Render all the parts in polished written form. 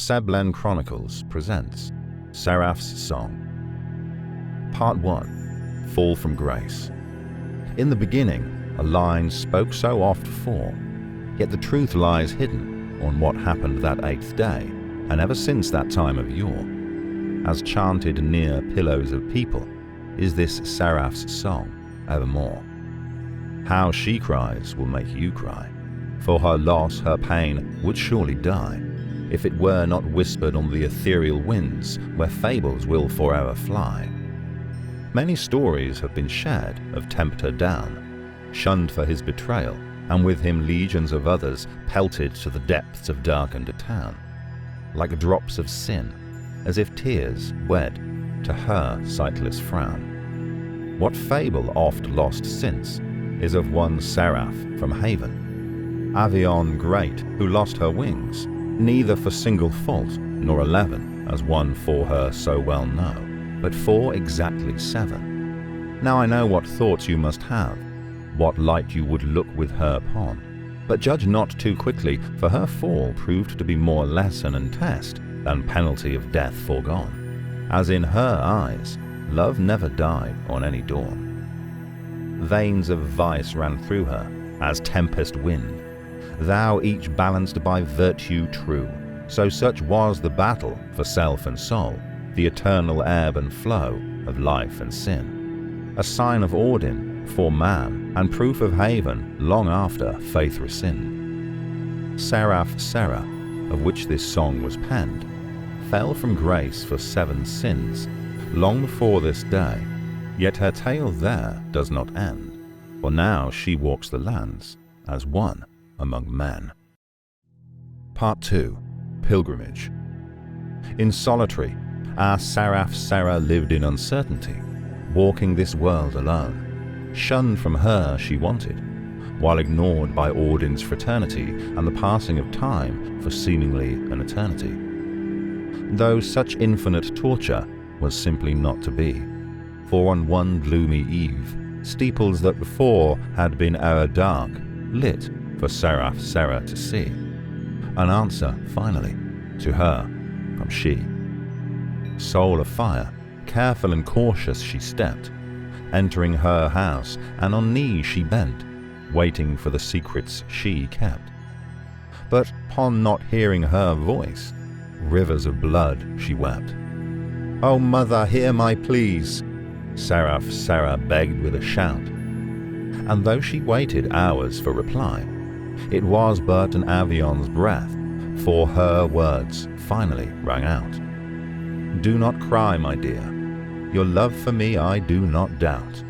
Seblen Chronicles presents Seraph's Song. Part 1. Fall from Grace. In the beginning, a line spoke so oft for, yet the truth lies hidden on what happened that 8th day, and ever since that time of yore. As chanted near pillows of people, is this Seraph's song evermore. How she cries will make you cry. For her loss, her pain would surely die, if it were not whispered on the ethereal winds where fables will forever fly. Many stories have been shared of Tempter down, shunned for his betrayal, and with him legions of others pelted to the depths of darkened town, like drops of sin, as if tears wed to her sightless frown. What fable oft lost since is of one Seraph from Haven, Avion great, who lost her wings, neither for single fault nor 11, as one for her so well know, but for exactly 7. Now I know what thoughts you must have, what light you would look with her upon, but judge not too quickly, for her fall proved to be more lesson and test than penalty of death foregone, as in her eyes love never died on any dawn. Veins of vice ran through her as tempest wind, thou each balanced by virtue true, so such was the battle for self and soul, the eternal ebb and flow of life and sin, a sign of Ordin for man, and proof of haven long after faith rescind. Seraph Sera, of which this song was penned, fell from grace for 7 sins, long before this day, yet her tale there does not end, for now she walks the lands as one among men. Part 2. Pilgrimage. In solitary, our Seraph Sera lived in uncertainty, walking this world alone. Shunned from her she wanted, while ignored by Ordin's fraternity and the passing of time for seemingly an eternity. Though such infinite torture was simply not to be, for on one gloomy eve, steeples that before had been hour dark, lit for Seraph Sera to see. An answer, finally, to her from she. Soul of fire, careful and cautious she stepped, entering her house, and on knees she bent, waiting for the secrets she kept. But upon not hearing her voice, rivers of blood she wept. "O mother, hear my pleas," Seraph Sera begged with a shout. And though she waited hours for reply, it was but an Avion's breath, for her words finally rang out. "Do not cry, my dear, your love for me I do not doubt."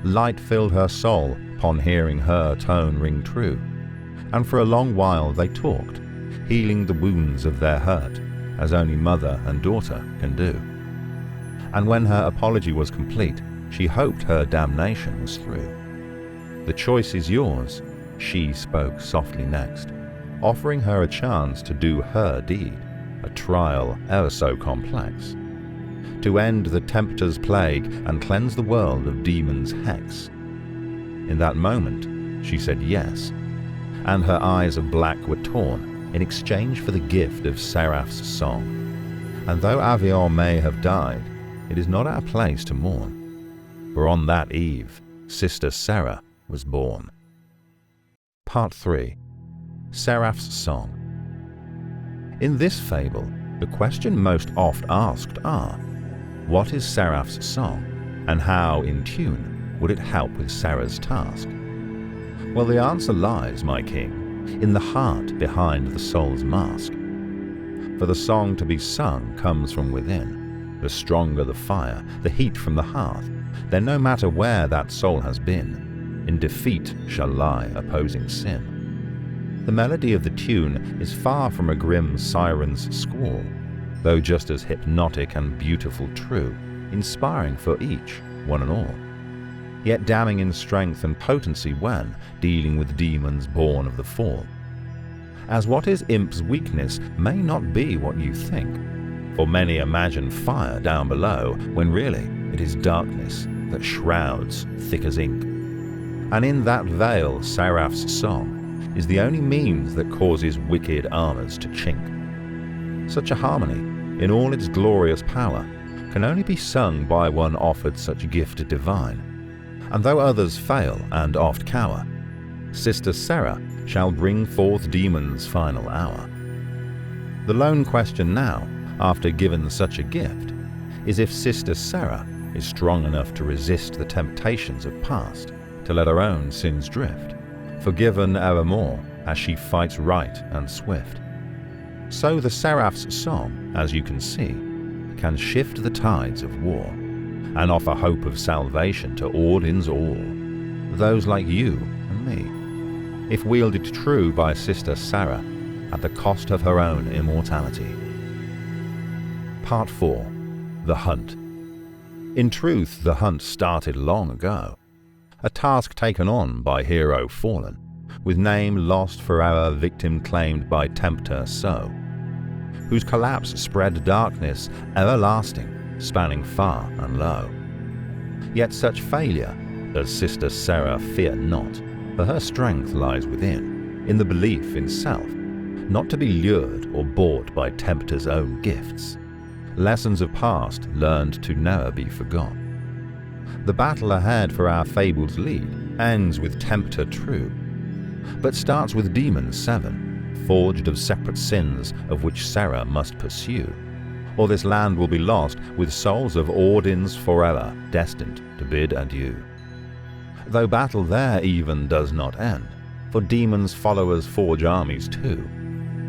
Light filled her soul upon hearing her tone ring true, and for a long while they talked, healing the wounds of their hurt, as only mother and daughter can do. And when her apology was complete, she hoped her damnation was through. "The choice is yours," she spoke softly next, offering her a chance to do her deed, a trial ever so complex, to end the tempter's plague and cleanse the world of demons' hex. In that moment, she said yes, and her eyes of black were torn in exchange for the gift of Seraph's song. And though Avion may have died, it is not our place to mourn, for on that eve, Sister Sera was born. Part 3. Seraph's Song. In this fable, the question most oft asked are, what is Seraph's song, and how, in tune, would it help with Sera's task? Well, the answer lies, my king, in the heart behind the soul's mask. For the song to be sung comes from within. The stronger the fire, the heat from the hearth, then no matter where that soul has been, in defeat shall lie opposing sin. The melody of the tune is far from a grim siren's squall, though just as hypnotic and beautiful true, inspiring for each, one and all. Yet damning in strength and potency when dealing with demons born of the fall. As what is imp's weakness may not be what you think, for many imagine fire down below, when really it is darkness that shrouds thick as ink. And in that veil Seraph's song is the only means that causes wicked armors to chink. Such a harmony, in all its glorious power, can only be sung by one offered such gift divine. And though others fail and oft cower, Sister Seraph shall bring forth demons' final hour. The lone question now, after given such a gift, is if Sister Seraph is strong enough to resist the temptations of past, to let her own sins drift, forgiven evermore as she fights right and swift. So the Seraph's song, as you can see, can shift the tides of war, and offer hope of salvation to Ordin's all, those like you and me, if wielded true by Sister Seraph at the cost of her own immortality. Part 4. The Hunt. In truth, the hunt started long ago, a task taken on by hero fallen, with name lost forever, victim claimed by tempter so, whose collapse spread darkness everlasting, spanning far and low. Yet such failure does Sister Seraph fear not, for her strength lies within, in the belief in self, not to be lured or bought by tempter's own gifts, lessons of past learned to never be forgot. The battle ahead for our fabled lead ends with tempter true, but starts with demons 7, forged of separate sins of which Seraph must pursue, or this land will be lost with souls of Ordins forever destined to bid adieu. Though battle there even does not end, for demons' followers forge armies too,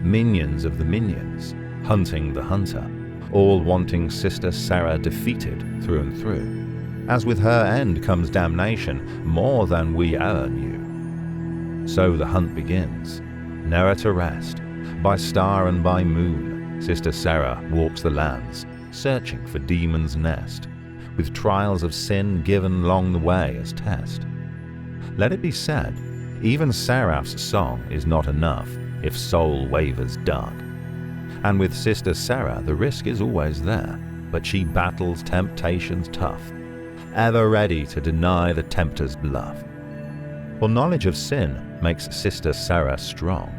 minions of the minions, hunting the hunter, all wanting Sister Seraph defeated through and through, as with her end comes damnation more than we ever knew. So the hunt begins, ne'er to rest, by star and by moon, Sister Seraph walks the lands, searching for demon's nest, with trials of sin given along the way as test. Let it be said, even Seraph's song is not enough if soul wavers dark. And with Sister Seraph the risk is always there, but she battles temptations tough, ever ready to deny the tempter's bluff. For knowledge of sin makes Sister Seraph strong,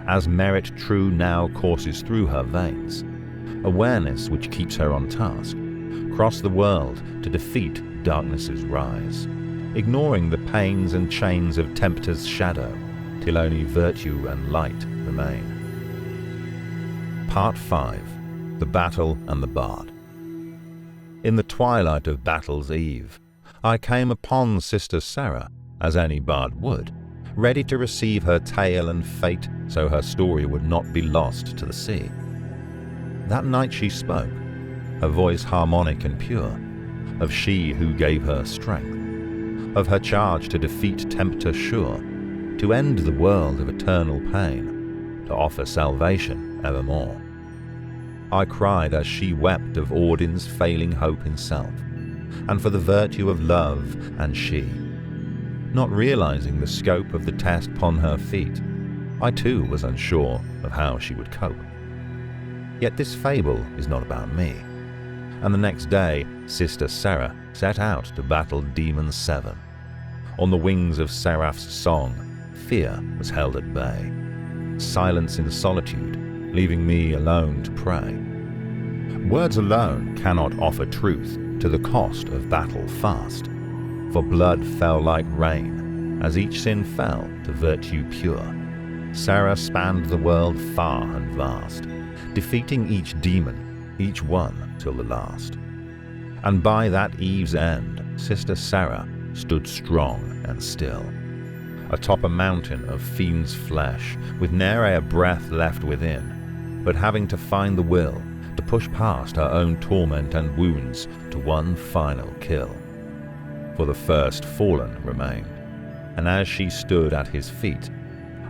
as merit true now courses through her veins, awareness which keeps her on task, cross the world to defeat darkness's rise, ignoring the pains and chains of tempter's shadow, till only virtue and light remain. Part 5. The Battle and the Bard. In the twilight of battle's eve, I came upon Sister Seraph, as any bard would, ready to receive her tale and fate, so her story would not be lost to the sea. That night she spoke, her voice harmonic and pure, of she who gave her strength, of her charge to defeat tempter sure, to end the world of eternal pain, to offer salvation evermore. I cried as she wept of Ordin's failing hope in self, and for the virtue of love and she. Not realizing the scope of the test upon her feet, I too was unsure of how she would cope. Yet this fable is not about me, and the next day Sister Seraph set out to battle Demon 7. On the wings of Seraph's song, fear was held at bay, silence in solitude, leaving me alone to pray. Words alone cannot offer truth to the cost of battle fast, for blood fell like rain, as each sin fell to virtue pure. Seraph spanned the world far and vast, defeating each demon, each one till the last. And by that eve's end, Sister Seraph stood strong and still, atop a mountain of fiend's flesh, with ne'er a breath left within, but having to find the will to push past her own torment and wounds to one final kill. For the first fallen remained, and as she stood at his feet,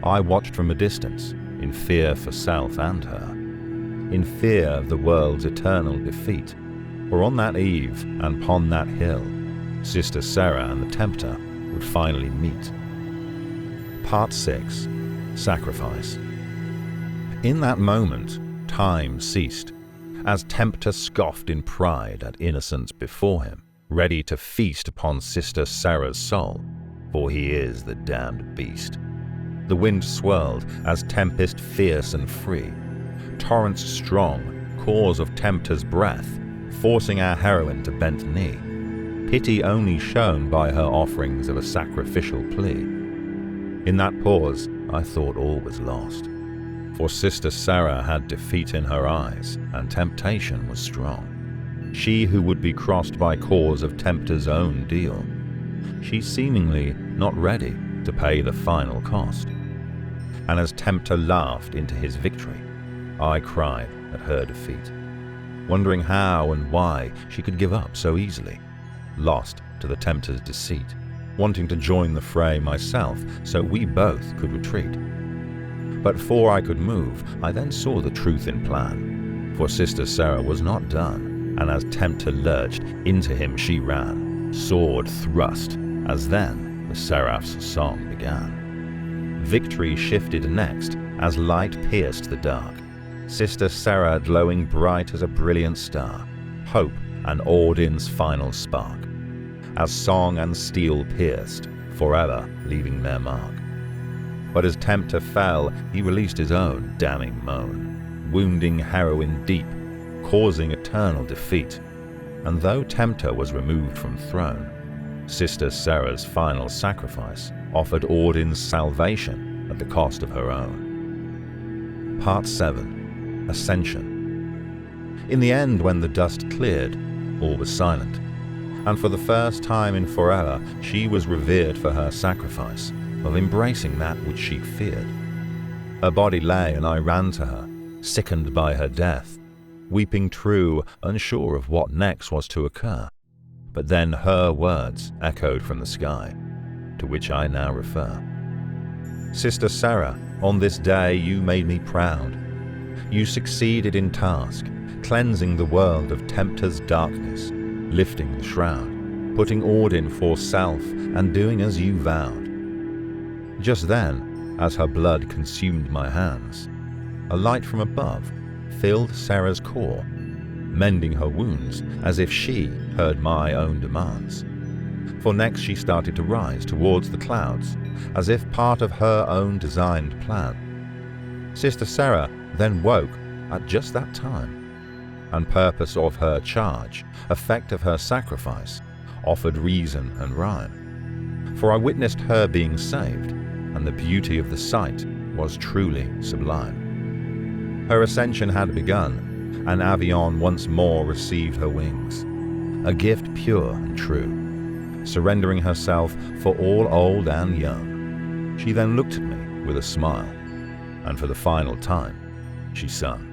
I watched from a distance, in fear for self and her, in fear of the world's eternal defeat. For on that eve, and upon that hill, Sister Seraph and the tempter would finally meet. Part 6. Sacrifice. In that moment, time ceased, as tempter scoffed in pride at innocence before him, ready to feast upon Sister Seraph's soul, for he is the damned beast. The wind swirled as tempest fierce and free, torrents strong, cause of tempter's breath, forcing our heroine to bent knee, pity only shown by her offerings of a sacrificial plea. In that pause, I thought all was lost, for Sister Sarah had defeat in her eyes, and temptation was strong. She who would be crossed by cause of tempter's own deal, she seemingly not ready to pay the final cost. And as tempter laughed into his victory, I cried at her defeat, wondering how and why she could give up so easily, lost to the tempter's deceit, wanting to join the fray myself so we both could retreat. But before I could move, I then saw the truth in plan, for Sister Sarah was not done, and as tempter lurched, into him she ran, sword thrust, as then the Seraph's song began. Victory shifted next, as light pierced the dark, Sister Sarah glowing bright as a brilliant star, hope and Odin's final spark, as song and steel pierced, forever leaving their mark. But as tempter fell, he released his own damning moan, wounding heroine deep, causing eternal defeat. And though tempter was removed from throne, Sister Sarah's final sacrifice offered Odin's salvation at the cost of her own. Part 7. Ascension. In the end, when the dust cleared, all was silent, and for the first time in forever she was revered for her sacrifice of embracing that which she feared. Her body lay, and I ran to her, sickened by her death, weeping true, unsure of what next was to occur. But then her words echoed from the sky, to which I now refer. Sister Sarah, on this day you made me proud. You succeeded in task, cleansing the world of tempter's darkness, lifting the shroud, putting Odin for self, and doing as you vowed. Just then, as her blood consumed my hands, a light from above filled Sarah's core, mending her wounds as if she heard my own demands. For next she started to rise towards the clouds, as if part of her own designed plan. Sister Sarah then woke at just that time, and purpose of her charge, effect of her sacrifice, offered reason and rhyme. For I witnessed her being saved, and the beauty of the sight was truly sublime. Her ascension had begun, and Avion once more received her wings, a gift pure and true, surrendering herself for all old and young. She then looked at me with a smile, and for the final time she sung.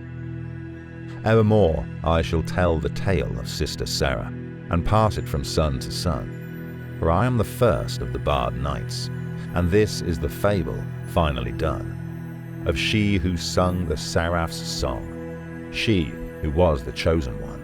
Evermore I shall tell the tale of Sister Sarah, and pass it from son to son, for I am the first of the bard knights, and this is the fable finally done, of she who sung the Seraph's song, she who was the chosen one.